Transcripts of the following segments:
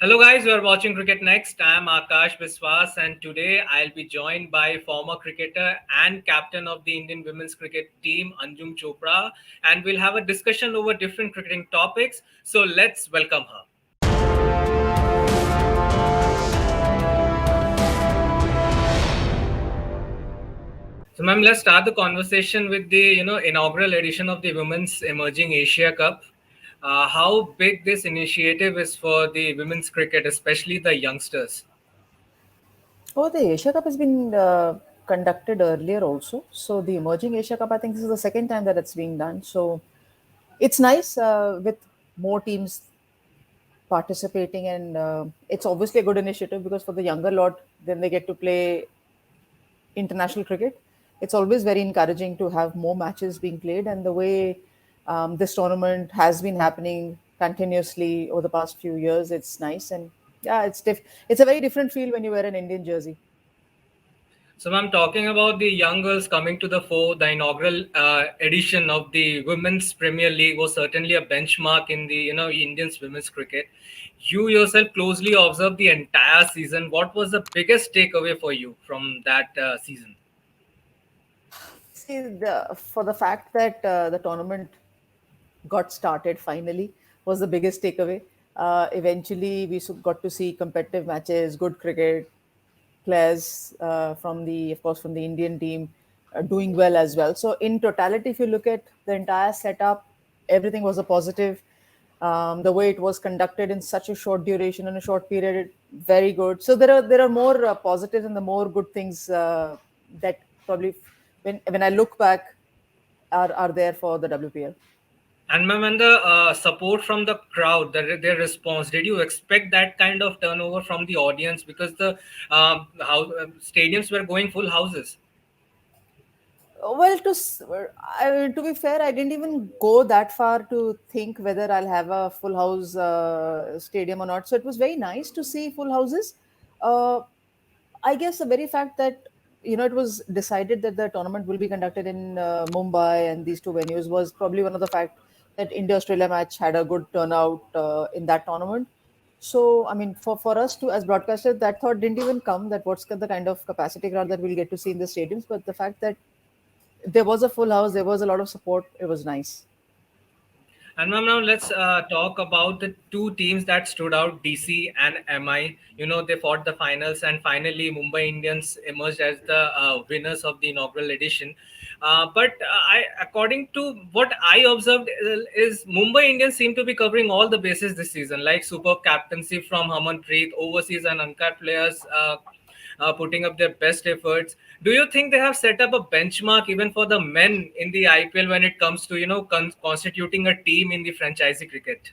Hello guys, we are watching Cricket Next. I am Akash Biswas and today I'll be joined by former cricketer and captain of the Indian women's cricket team Anjum Chopra, and we'll have a discussion over different cricketing topics. So let's welcome her. So ma'am, let's start the conversation with the inaugural edition of the Women's Emerging Asia Cup. How big this initiative is for the women's cricket, especially the youngsters. Oh, the Asia Cup has been conducted earlier also. So the emerging Asia Cup, I think this is the second time that it's being done. So it's nice with more teams participating, and it's obviously a good initiative because for the younger lot, then they get to play international cricket. It's always very encouraging to have more matches being played, and the way this tournament has been happening continuously over the past few years, it's nice. And yeah, it's a very different feel when you wear an Indian jersey. So I'm talking about the young girls coming to the fore. The inaugural edition of the Women's Premier League was certainly a benchmark in the Indians women's cricket. You yourself closely observed the entire season. What was the biggest takeaway for you from that season? See, for the fact that the tournament got started finally was the biggest takeaway. Eventually, we got to see competitive matches, good cricket, players of course, from the Indian team doing well as well. So, in totality, if you look at the entire setup, everything was a positive. The way it was conducted in such a short duration and a short period, very good. So there are more positives and the more good things that probably when I look back are there for the WPL. And ma'am, and the support from the crowd, their response, did you expect that kind of turnover from the audience? Because the stadiums were going full houses. Well, to be fair, I didn't even go that far to think whether I'll have a full house stadium or not. So it was very nice to see full houses. Uh, I guess the very fact that it was decided that the tournament will be conducted in Mumbai and these two venues was probably one of the fact that India Australia match had a good turnout in that tournament. So I mean, for us to as broadcasters, that thought didn't even come that what's the kind of capacity crowd that we'll get to see in the stadiums. But the fact that there was a full house, there was a lot of support. It was nice. And ma'am, now let's talk about the two teams that stood out, DC and MI. They fought the finals, and finally, Mumbai Indians emerged as the winners of the inaugural edition. According to what I observed, is Mumbai Indians seem to be covering all the bases this season, like superb captaincy from Harmanpreet, overseas and uncapped players. Putting up their best efforts. Do you think they have set up a benchmark even for the men in the IPL when it comes to constituting a team in the franchisee cricket?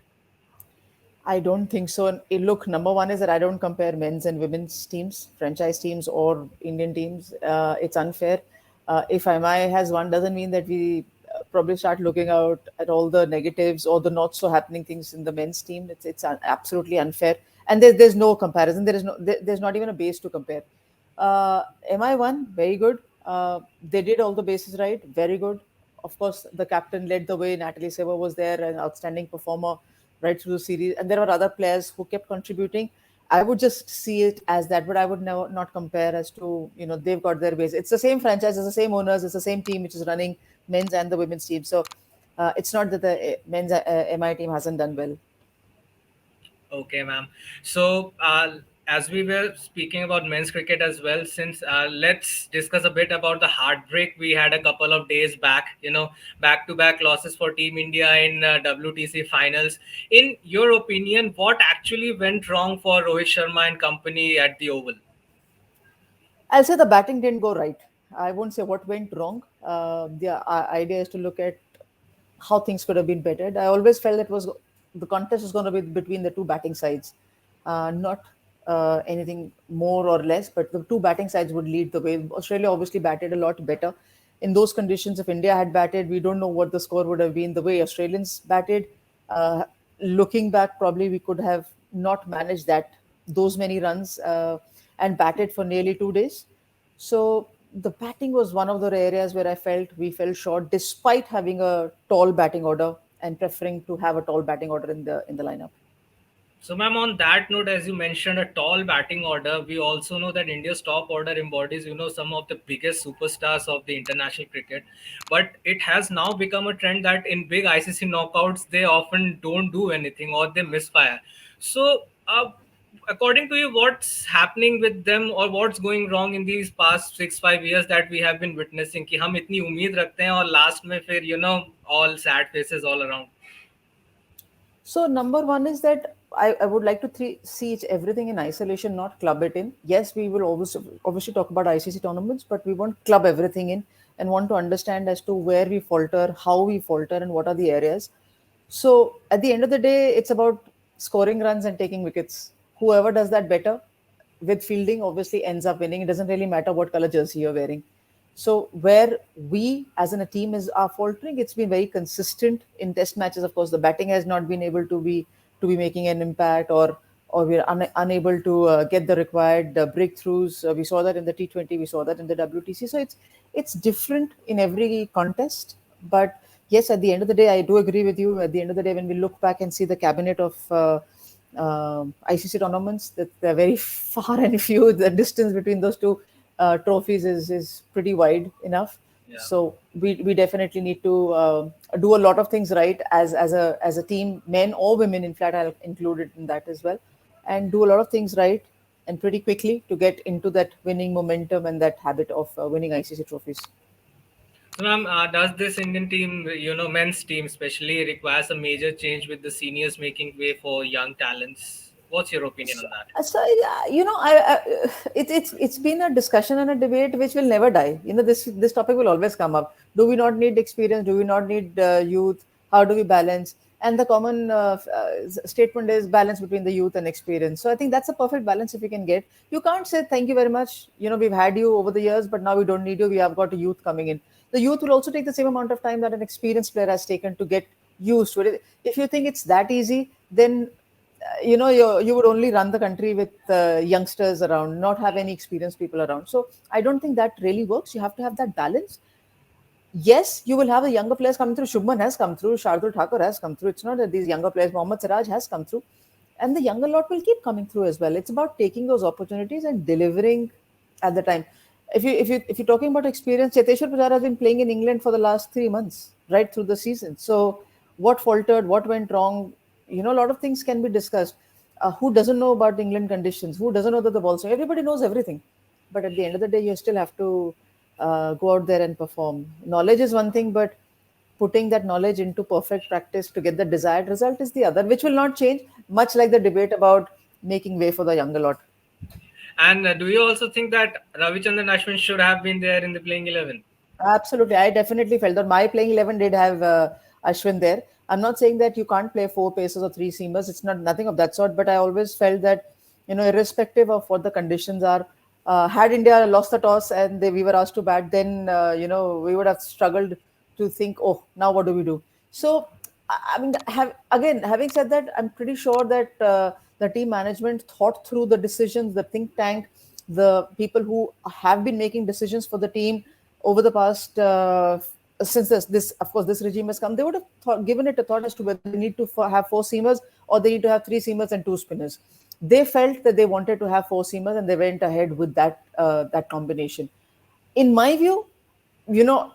I don't think so. And look, number one is that I don't compare men's and women's teams, franchise teams or Indian teams. It's unfair. If MI has one, doesn't mean that we probably start looking out at all the negatives or the not so happening things in the men's team. Absolutely unfair, and there's no comparison. There's not even a base to compare. MI one very good. They did all the bases right, very good. Of course, the captain led the way. Natalie Sever was there, an outstanding performer right through the series, and there were other players who kept contributing. I would just see it as that, but I would never not compare as to they've got their base. It's the same franchise, it's the same owners, it's the same team which is running men's and the women's team. So it's not that the men's MI team hasn't done well. Okay, ma'am. So, as we were speaking about men's cricket as well, since let's discuss a bit about the heartbreak we had a couple of days back. Back-to-back losses for Team India in WTC finals. In your opinion, what actually went wrong for Rohit Sharma and company at the Oval? I'll say the batting didn't go right. I won't say what went wrong. The idea is to look at how things could have been bettered. I always felt that was the contest was going to be between the two batting sides, not anything more or less, but the two batting sides would lead the way. Australia obviously batted a lot better. In those conditions, if India had batted, we don't know what the score would have been. The way Australians batted, uh, looking back, probably we could have not managed those many runs and batted for nearly 2 days. So the batting was one of the areas where I felt we fell short, despite having a tall batting order and preferring to have a tall batting order in the lineup. So, ma'am, on that note, as you mentioned, a tall batting order, we also know that India's top order embodies, some of the biggest superstars of the international cricket. But it has now become a trend that in big ICC knockouts, they often don't do anything or they misfire. So, according to you, what's happening with them or what's going wrong in these past 6 5 years that we have been witnessing? कि हम इतनी उम्मीद रखते हैं और last में फिर all sad faces all around. So number one is that I would like to see everything in isolation, not club it in. Yes, we will obviously talk about ICC tournaments, but we won't club everything in and want to understand as to where we falter, how we falter, and what are the areas. So at the end of the day, it's about scoring runs and taking wickets. Whoever does that better with fielding obviously ends up winning. It doesn't really matter what color jersey you're wearing. So where we as in a team is are faltering, it's been very consistent in test matches. Of course, the batting has not been able to be making an impact, or we're unable to get the required breakthroughs. We saw that in the T20, we saw that in the WTC. So it's different in every contest. But yes, at the end of the day, I do agree with you. At the end of the day, when we look back and see the cabinet of ICC tournaments, that they're very far and few. The distance between those two trophies is pretty wide enough. Yeah. So we definitely need to do a lot of things right as a team, men or women. In fact, I'll include it in that as well, and do a lot of things right and pretty quickly to get into that winning momentum and that habit of winning ICC trophies. So, ma'am, does this Indian team, men's team especially, requires a major change with the seniors making way for young talents? What's your opinion So, on that? it's been a discussion and a debate which will never die. This topic will always come up. Do we not need experience? Do we not need youth? How do we balance? And the common statement is balance between the youth and experience. So I think that's a perfect balance if we can get. You can't say thank you very much. We've had you over the years, but now we don't need you. We have got a youth coming in. The youth will also take the same amount of time that an experienced player has taken to get used to it. If you think it's that easy, then you would only run the country with youngsters around, not have any experienced people around. So I don't think that really works. You have to have that balance. Yes, you will have the younger players coming through. Shubman has come through, Shardul Thakur has come through. It's not that these younger players, Mohammad Siraj has come through, and the younger lot will keep coming through as well. It's about taking those opportunities and delivering at the time. If you're talking about experience, Cheteshwar Pujara has been playing in England for the last 3 months, right through the season. So what faltered, what went wrong? A lot of things can be discussed. Who doesn't know about England conditions? Who doesn't know that the ball swing? Everybody knows everything, but at the end of the day, you still have to go out there and perform. Knowledge is one thing, but putting that knowledge into perfect practice to get the desired result is the other, which will not change, much like the debate about making way for the younger lot. And do you also think that Ravichandran Ashwin should have been there in the playing 11? Absolutely. I definitely felt that my playing 11 did have Ashwin there. I'm not saying that you can't play four paces or three seamers. It's not nothing of that sort. But I always felt that, irrespective of what the conditions are, had India lost the toss and we were asked to bat, then, we would have struggled to think, oh, now what do we do? So, I mean, having said that, I'm pretty sure that the team management thought through the decisions, the think tank, the people who have been making decisions for the team over the past since this of course this regime has come, they would have given it a thought as to whether they need to have four seamers or they need to have three seamers and two spinners. They felt that they wanted to have four seamers and they went ahead with that combination. In my view,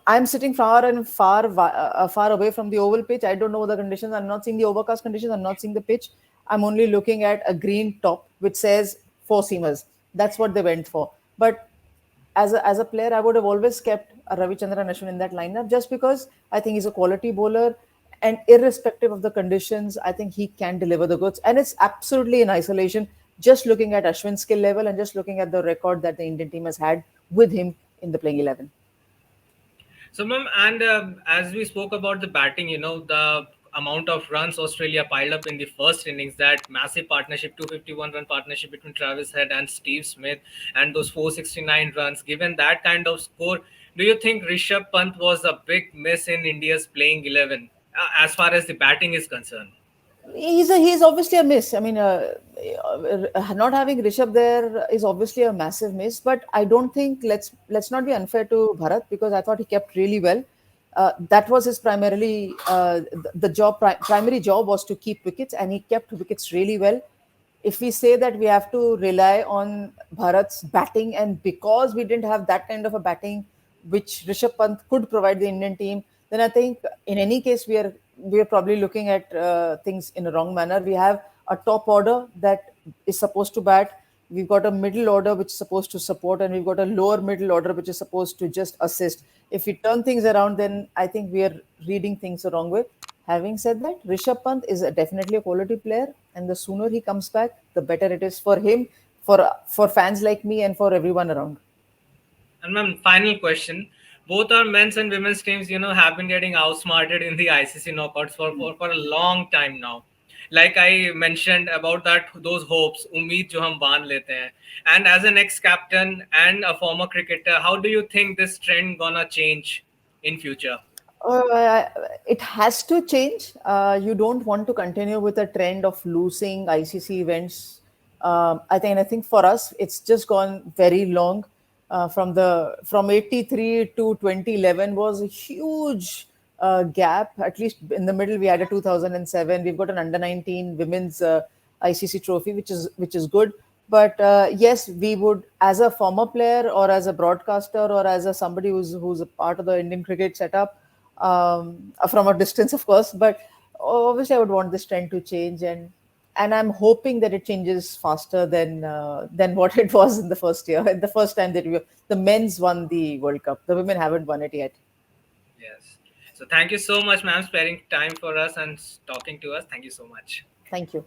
I'm sitting far away from the oval pitch. I don't know the conditions. I'm not seeing the overcast conditions. I'm not seeing the pitch. I'm only looking at a green top which says four seamers. That's what they went for. But as a player, I would have always kept a Ravichandran Ashwin in that lineup just because I think he's a quality bowler, and irrespective of the conditions, I think he can deliver the goods. And it's absolutely in isolation. Just looking at Ashwin's skill level and just looking at the record that the Indian team has had with him in the playing 11. So, ma'am, and as we spoke about the batting, the amount of runs Australia piled up in the first innings, that massive partnership, 251 run partnership between Travis Head and Steve Smith, and those 469 runs, given that kind of score, do you think Rishabh Pant was a big miss in India's playing 11 as far as the batting is concerned? He's obviously a miss. I mean, not having Rishabh there is obviously a massive miss. But I don't think let's not be unfair to Bharat because I thought he kept really well. That was his primarily the job. Primary job was to keep wickets, and he kept wickets really well. if we say that we have to rely on Bharat's batting, and because we didn't have that kind of a batting which Rishabh Pant could provide the Indian team, then I think in any case we are probably looking at things in a wrong manner. We have a top order that is supposed to bat. We've got a middle order which is supposed to support, and we've got a lower middle order which is supposed to just assist. If we turn things around, then I think we are reading things the wrong way. Having said that, Rishabh Pant is definitely a quality player, and the sooner he comes back, the better it is for him, for fans like me, and for everyone around. And my final question: both our men's and women's teams, have been getting outsmarted in the ICC knockouts for a long time now. Like I mentioned about that, those hopes, उम्मीद जो हम बांध लेते हैं. And as an ex-captain and a former cricketer, how do you think this trend gonna change in future? Uh, it has to change. You don't want to continue with a trend of losing ICC events. I think for us, it's just gone very long. From '83 to 2011 was a huge gap. At least in the middle, we had a 2007. We've got an under 19 women's ICC trophy, which is good. But yes, we would, as a former player or as a broadcaster or as a somebody who's a part of the Indian cricket setup, from a distance, of course. But obviously, I would want this trend to change, and I'm hoping that it changes faster than what it was in the first year. And the first time that the men's won the World Cup, the women haven't won it yet. Yes. So thank you so much, ma'am, sparing time for us and talking to us. Thank you so much. Thank you.